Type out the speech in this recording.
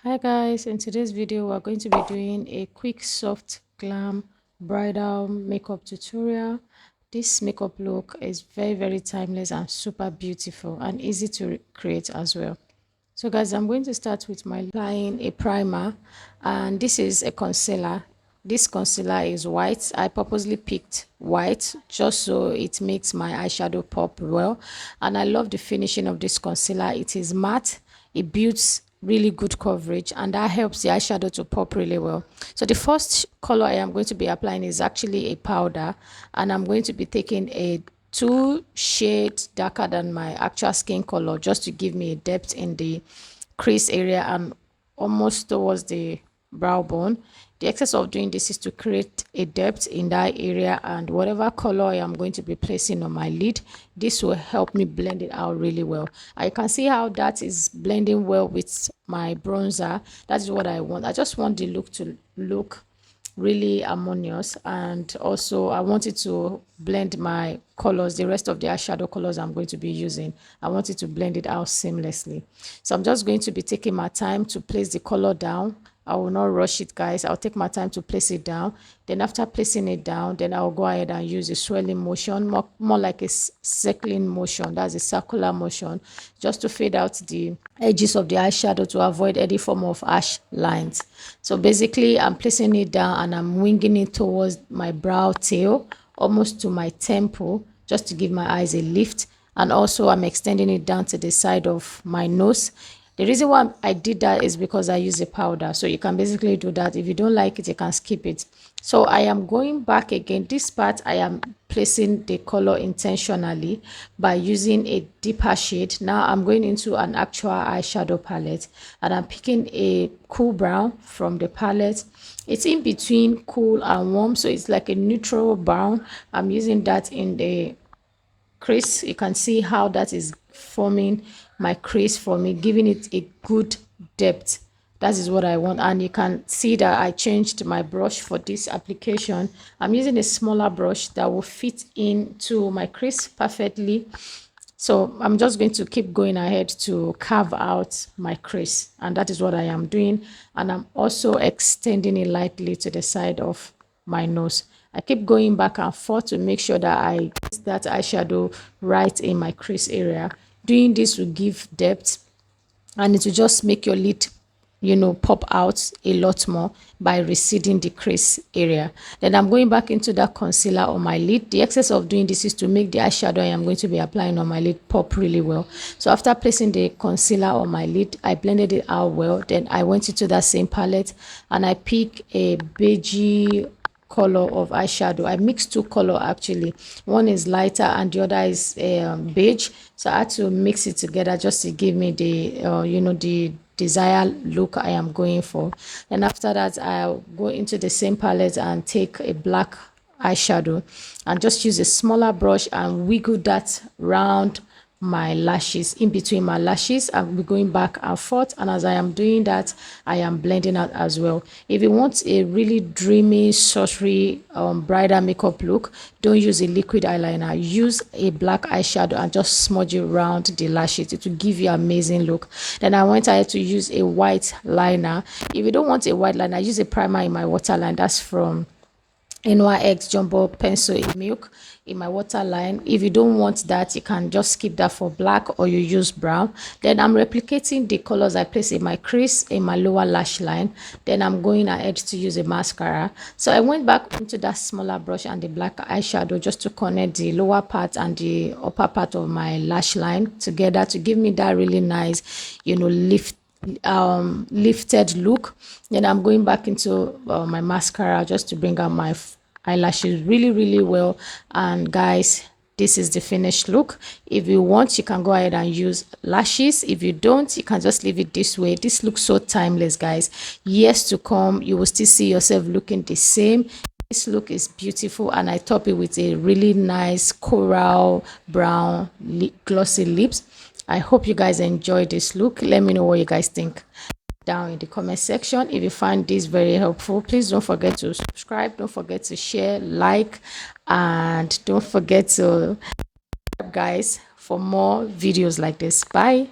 Hi guys, in today's video we're going to be doing a quick soft glam bridal makeup tutorial. This makeup look is very timeless and super beautiful and easy to create as well. So guys, I'm going to start with my applying a primer, and this is a concealer. This concealer is white. I purposely picked white just so it makes my eyeshadow pop well, and I love the finishing of this concealer. It is matte, it builds really good coverage, and that helps the eyeshadow to pop really well. So the first color I am going to be applying is actually a powder, and I'm going to be taking a 2 shades darker than my actual skin color just to give me a depth in the crease area and almost towards the brow bone. The excess of doing this is to create a depth in that area, and whatever color I am going to be placing on my lid, this will help me blend it out really well. I can see how that is blending well with my bronzer. That is what I want. I just want the look to look really harmonious, and also I wanted to blend my colors, the rest of the eyeshadow colors I'm going to be using. I wanted to blend it out seamlessly, so I'm just going to be taking my time to place the color down. I will not rush it, guys. I'll take my time to place it down. Then after placing it down, then I'll go ahead and use a swirling motion, more like a circling motion. That's a circular motion, just to fade out the edges of the eyeshadow to avoid any form of harsh lines. So basically, I'm placing it down and I'm winging it towards my brow tail, almost to my temple, just to give my eyes a lift. And also, I'm extending it down to the side of my nose. The reason why I did that is because I use a powder. So you can basically do that. If you don't like it, you can skip it. So I am going back again. This part, I am placing the color intentionally by using a deeper shade. Now I'm going into an actual eyeshadow palette, and I'm picking a cool brown from the palette. It's in between cool and warm, so it's like a neutral brown. I'm using that in the crease. You can see how that is forming my crease for me, giving it a good depth. That is what I want. And you can see that I changed my brush for this application. I'm using a smaller brush that will fit into my crease perfectly. So I'm just going to keep going ahead to carve out my crease, and that is what I am doing. And I'm also extending it lightly to the side of my nose. I keep going back and forth to make sure that I get that eyeshadow right in my crease area. Doing this will give depth, and it will just make your lid, pop out a lot more by receding the crease area. Then I'm going back into that concealer on my lid. The excess of doing this is to make the eyeshadow I am going to be applying on my lid pop really well. So after placing the concealer on my lid, I blended it out well. Then I went into that same palette and I picked a beigey color of eyeshadow. I mixed two color actually. One is lighter and the other is beige. So I had to mix it together just to give me the the desired look I am going for. And after that, I'll go into the same palette and take a black eyeshadow and just use a smaller brush and wiggle that round my lashes, in between my lashes. I'll be going back and forth, and as I am doing that, I am blending out as well. If you want a really dreamy sultry bridal makeup look, don't use a liquid eyeliner. Use a black eyeshadow and just smudge it around the lashes. It will give you an amazing look. Then I went ahead to use a white liner. If you don't want a white liner, use a primer in my waterline. That's from NYX Jumbo Pencil in Milk in my waterline. If you don't want that, you can just skip that for black, or you use brown. Then I'm replicating the colors I place in my crease, in my lower lash line. Then I'm going ahead to use a mascara. So I went back into that smaller brush and the black eyeshadow just to connect the lower part and the upper part of my lash line together to give me that really nice, lifted look. Then I'm going back into my mascara just to bring out my eyelashes really well. And guys, this is the finished look. If you want, you can go ahead and use lashes. If you don't, you can just leave it this way. This looks so timeless, guys. Years to come, you will still see yourself looking the same. This look is beautiful, and I top it with a really nice coral brown glossy lips. I hope you guys enjoy this look. Let me know what you guys think down in the comment section. If you find this very helpful, please don't forget to subscribe, don't forget to share, like, and don't forget to subscribe, guys, for more videos like this. Bye.